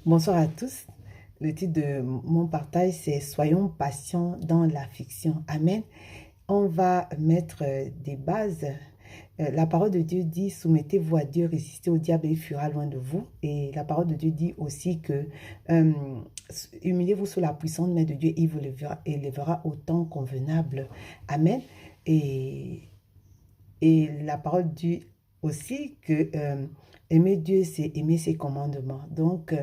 Bonsoir à tous. Le titre de mon partage, c'est Soyons patients dans l'affliction. Amen. On va mettre des bases. La parole de Dieu dit, soumettez-vous à Dieu, résistez au diable et il fuira loin de vous. Et la parole de Dieu dit aussi que euh, humiliez-vous sous la puissante main de Dieu, il vous élèvera au temps convenable. Amen. Et la parole dit aussi que aimer Dieu, c'est aimer ses commandements. Donc,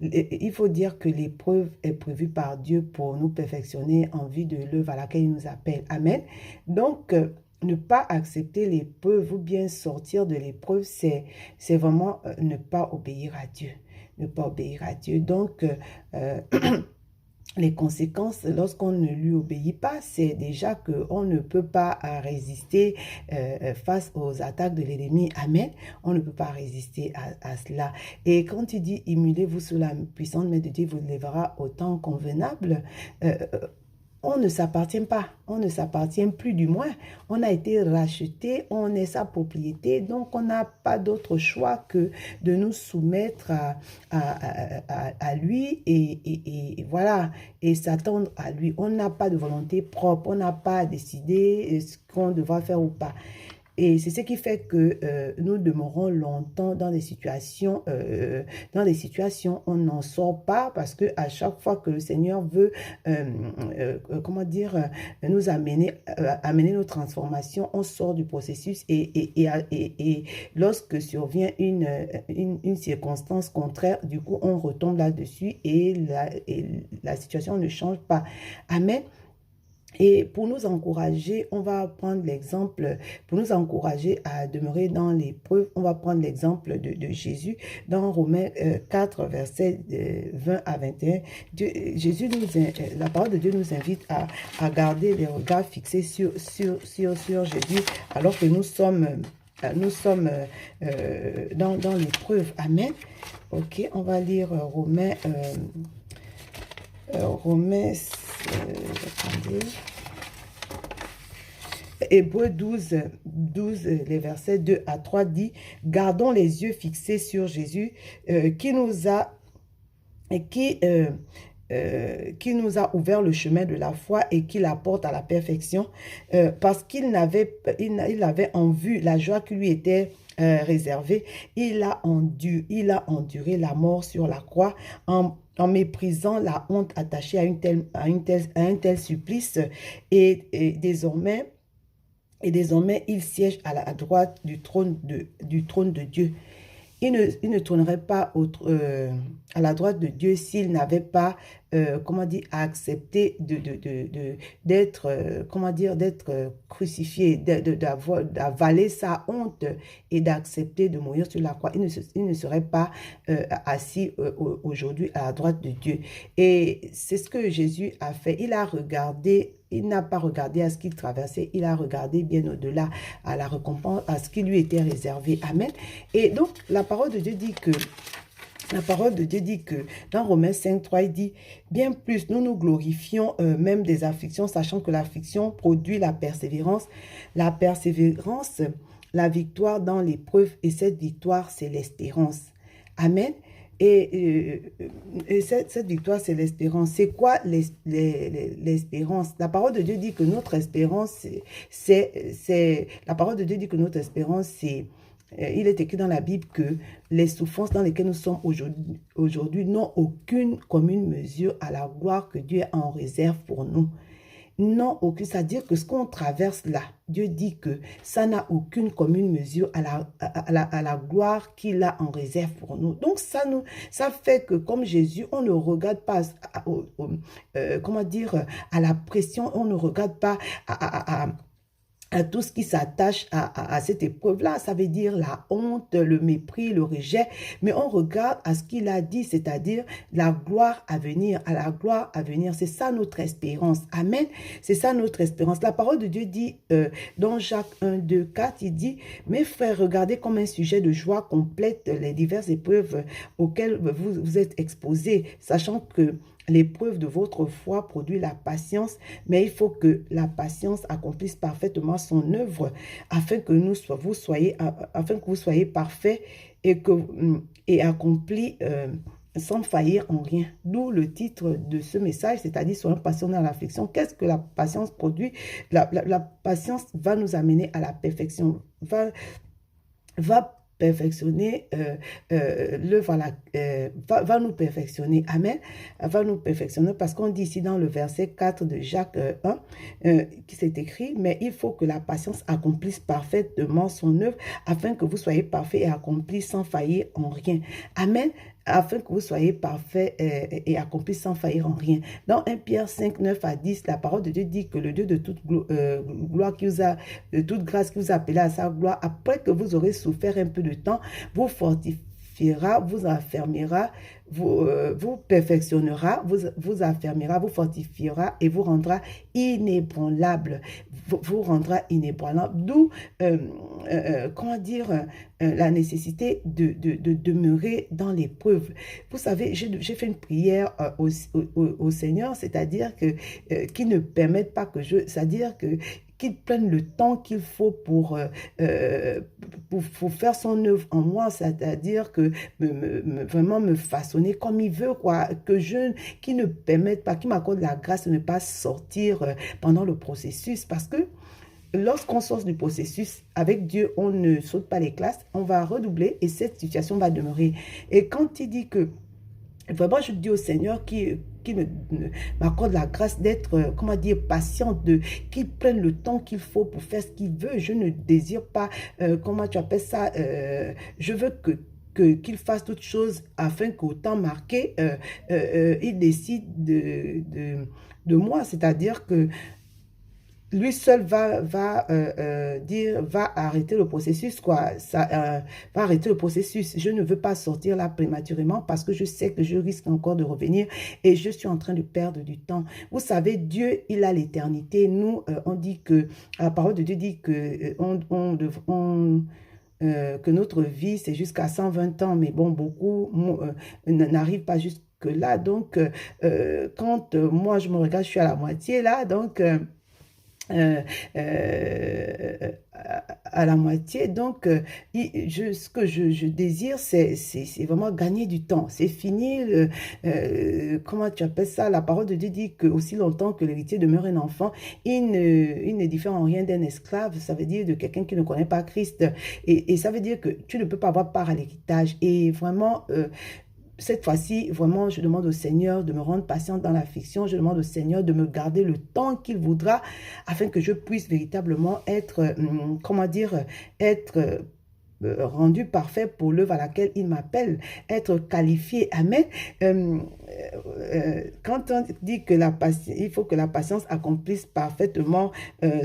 il faut dire que l'épreuve est prévue par Dieu pour nous perfectionner en vue de l'œuvre à laquelle il nous appelle. Amen. Donc, ne pas accepter l'épreuve ou bien sortir de l'épreuve, c'est vraiment ne pas obéir à Dieu. Ne pas obéir à Dieu. Donc, les conséquences, lorsqu'on ne lui obéit pas, c'est déjà qu'on ne peut pas résister face aux attaques de l'ennemi. Amen. On ne peut pas résister à cela. Et quand il dit, immulez-vous sous la puissante main de Dieu, vous lèvera au temps convenable. Euh, on ne s'appartient pas, on ne s'appartient plus du moins. On a été racheté, on est sa propriété, donc on n'a pas d'autre choix que de nous soumettre à lui et voilà, et s'attendre à lui. On n'a pas de volonté propre, on n'a pas à décider ce qu'on devra faire ou pas. Et c'est ce qui fait que nous demeurons longtemps dans des situations, on n'en sort pas parce que à chaque fois que le Seigneur veut, comment dire, nous amener nos transformations, on sort du processus et lorsque survient une circonstance contraire, du coup, on retombe là-dessus et la situation ne change pas. Amen. Et pour nous encourager, on va prendre l'exemple, pour nous encourager à demeurer dans l'épreuve, on va prendre l'exemple de Jésus dans Romains 4, versets 20 à 21. La parole de Dieu nous invite à garder les regards fixés sur Jésus alors que nous sommes dans l'épreuve. Amen. Ok, on va lire Romains, attendez. Hébreux 12, les versets 2 à 3 dit, gardons les yeux fixés sur Jésus qui nous a ouvert le chemin de la foi et qui la porte à la perfection parce qu'il avait en vue la joie qui lui était réservée. Il a enduré la mort sur la croix en méprisant la honte attachée à un tel supplice et désormais, il siège à la droite du trône de Dieu. Il ne tournerait pas à la droite de Dieu s'il n'avait pas, comment dire, accepté d'être, comment dire, d'être crucifié, d'avaler sa honte et d'accepter de mourir sur la croix. Il ne serait pas assis aujourd'hui à la droite de Dieu. Et c'est ce que Jésus a fait. Il n'a pas regardé à ce qu'il traversait, il a regardé bien au-delà à la récompense, à ce qui lui était réservé. Amen. Et donc, la parole de Dieu dit que dans Romains 5, 3, il dit, bien plus, nous nous glorifions même des afflictions, sachant que l'affliction produit la persévérance, la victoire dans l'épreuve, et cette victoire, c'est l'espérance. Amen. Et cette victoire, c'est l'espérance. C'est quoi l'espérance? La parole de Dieu dit que notre espérance, la parole de Dieu dit que notre espérance, il est écrit dans la Bible que les souffrances dans lesquelles nous sommes aujourd'hui n'ont aucune commune mesure à la gloire que Dieu a en réserve pour nous. Non, aucune. C'est-à-dire que ce qu'on traverse là, Dieu dit que ça n'a aucune commune mesure à la gloire qu'il a en réserve pour nous. Donc, ça fait que comme Jésus, on ne regarde pas, comment dire, à la pression, on ne regarde pas à tout ce qui s'attache à cette épreuve-là. Ça veut dire la honte, le mépris, le rejet. Mais on regarde à ce qu'il a dit, c'est-à-dire la gloire à venir, à la gloire à venir. C'est ça notre espérance. Amen. C'est ça notre espérance. La parole de Dieu dit, dans Jacques 1, 2, 4, il dit, mes frères, regardez comme un sujet de joie complète les diverses épreuves auxquelles vous êtes exposés, sachant que l'épreuve de votre foi produit la patience, mais il faut que la patience accomplisse parfaitement son œuvre afin que vous soyez parfaits et accomplis sans faillir en rien. D'où le titre de ce message, c'est-à-dire soyons patients dans l'affliction. Qu'est-ce que la patience produit? La patience va nous amener à la perfection, va perfectionner l'œuvre, va nous perfectionner. Amen. Va nous perfectionner parce qu'on dit ici dans le verset 4 de Jacques 1, qui s'est écrit, mais il faut que la patience accomplisse parfaitement son œuvre afin que vous soyez parfaits et accomplis sans faillir en rien. Amen. Afin que vous soyez parfaits et accomplis sans faillir en rien. Dans 1 Pierre 5, 9 à 10, la parole de Dieu dit que le Dieu de toute gloire qui vous a, de toute grâce qui vous a appelé à sa gloire, après que vous aurez souffert un peu de temps, vous fortifiera, vous affermira, vous perfectionnera, vous affermira, vous fortifiera et vous rendra inébranlable. Vous rendra inébranlable. D'où, comment dire, la nécessité de demeurer dans l'épreuve. Vous savez, j'ai fait une prière au Seigneur, c'est-à-dire que qui ne permettent pas que c'est-à-dire que qu'il prenne le temps qu'il faut pour faire son œuvre en moi, c'est-à-dire que vraiment me façonner comme il veut, quoi, qui ne permette pas, qui m'accorde la grâce de ne pas sortir pendant le processus, parce que lorsqu'on sort du processus, avec Dieu, on ne saute pas les classes, on va redoubler et cette situation va demeurer. Et quand il dit que, vraiment, je dis au Seigneur qui m'accorde la grâce d'être, comment dire, patiente, qu'il prenne le temps qu'il faut pour faire ce qu'il veut. Je ne désire pas, comment tu appelles ça, je veux qu'il fasse toutes choses afin qu'au temps marqué, il décide de moi. C'est-à-dire que lui seul va arrêter le processus, quoi. Va arrêter le processus. Je ne veux pas sortir là prématurément parce que je sais que je risque encore de revenir et je suis en train de perdre du temps. Vous savez, Dieu, il a l'éternité. Nous, on dit que, la parole de Dieu dit que que notre vie, c'est jusqu'à 120 ans. Mais bon, beaucoup n'arrivent pas jusque-là. Donc, quand moi, je me regarde, je suis à la moitié là. Donc, à la moitié. Donc, ce que je désire, c'est vraiment gagner du temps. C'est fini, comment tu appelles ça? La parole de Dieu dit que aussi longtemps que l'héritier demeure un enfant, il ne diffère en rien d'un esclave. Ça veut dire de quelqu'un qui ne connaît pas Christ. Et ça veut dire que tu ne peux pas avoir part à l'héritage. Et vraiment, cette fois-ci, vraiment, je demande au Seigneur de me rendre patiente dans l'affliction. Je demande au Seigneur de me garder le temps qu'il voudra afin que je puisse véritablement être, comment dire, être rendu parfait pour l'œuvre à laquelle il m'appelle, être qualifié. Amen. Quand on dit que il faut que la patience accomplisse parfaitement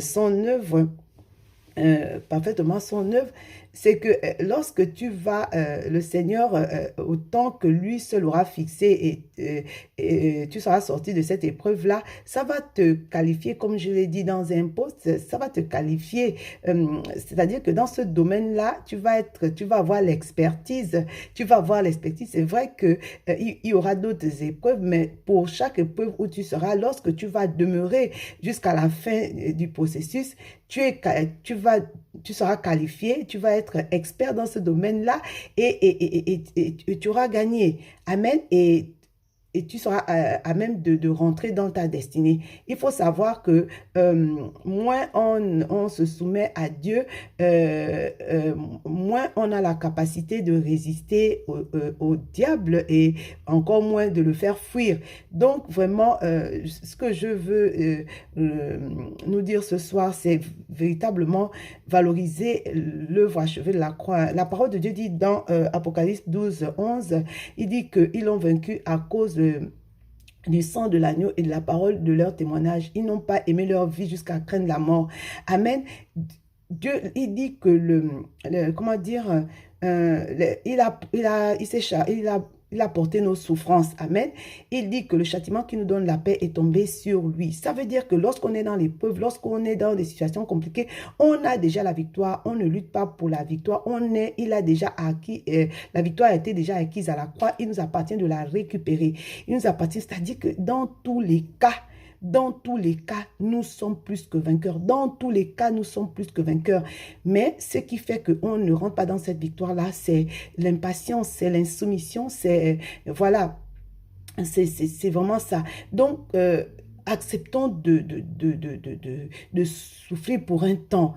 son œuvre, c'est que lorsque tu vas, le Seigneur, au temps que lui seul aura fixé et tu seras sorti de cette épreuve-là, ça va te qualifier, comme je l'ai dit, dans un poste, ça va te qualifier. C'est-à-dire que dans ce domaine-là, tu vas avoir l'expertise. Tu vas avoir l'expertise. C'est vrai que il y aura d'autres épreuves, mais pour chaque épreuve où tu seras, lorsque tu vas demeurer jusqu'à la fin du processus, tu seras qualifié, tu vas être expert dans ce domaine-là et tu auras gagné. Amen. Et tu seras à même de rentrer dans ta destinée. Il faut savoir que moins on se soumet à Dieu, moins on a la capacité de résister au diable et encore moins de le faire fuir. Donc vraiment, ce que je veux nous dire ce soir, c'est véritablement valoriser l'œuvre achevée de la croix. La parole de Dieu dit dans Apocalypse 12, 11, il dit qu'ils l'ont vaincu à cause du sang de l'agneau et de la parole de leur témoignage. Ils n'ont pas aimé leur vie jusqu'à craindre la mort. Amen. Dieu, il dit que comment dire, il a porté nos souffrances. Amen. Il dit que le châtiment qui nous donne la paix est tombé sur lui. Ça veut dire que lorsqu'on est dans l'épreuve, lorsqu'on est dans des situations compliquées, on a déjà la victoire. On ne lutte pas pour la victoire. Il a déjà acquis. La victoire a été déjà acquise à la croix. Il nous appartient de la récupérer. Il nous appartient, c'est-à-dire que dans tous les cas, dans tous les cas, nous sommes plus que vainqueurs. Dans tous les cas, nous sommes plus que vainqueurs. Mais ce qui fait qu'on ne rentre pas dans cette victoire-là, c'est l'impatience, c'est l'insoumission, c'est, voilà, c'est vraiment ça. Donc, acceptons de souffrir pour un temps,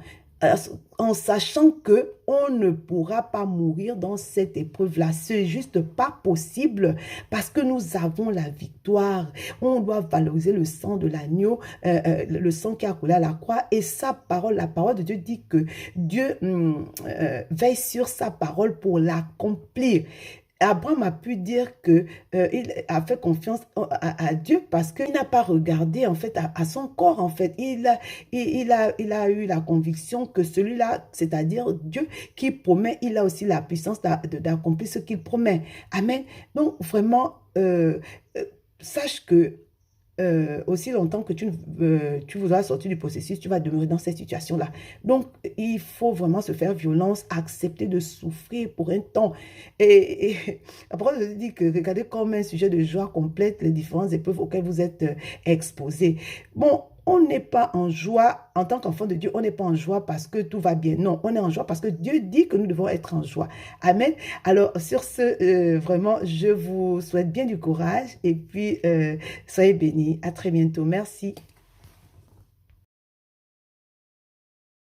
en sachant que on ne pourra pas mourir dans cette épreuve-là. C'est juste pas possible parce que nous avons la victoire. On doit valoriser le sang de l'agneau, le sang qui a coulé à la croix, et sa parole, la parole de Dieu dit que Dieu veille sur sa parole pour l'accomplir. Abraham a pu dire que il a fait confiance à Dieu parce qu'il n'a pas regardé en fait à son corps en fait. Il a eu la conviction que celui-là, c'est-à-dire Dieu qui promet, il a aussi la puissance d'accomplir ce qu'il promet. Amen. Donc vraiment, sache que aussi longtemps que tu voudras sortir du processus, tu vas demeurer dans cette situation-là. Donc, il faut vraiment se faire violence, accepter de souffrir pour un temps. Et après, je dis que regardez comme un sujet de joie complète les différentes épreuves auxquelles vous êtes exposés. Bon, on n'est pas en joie, en tant qu'enfant de Dieu, on n'est pas en joie parce que tout va bien. Non, on est en joie parce que Dieu dit que nous devons être en joie. Amen. Alors, sur ce, vraiment, je vous souhaite bien du courage et puis soyez bénis. À très bientôt. Merci.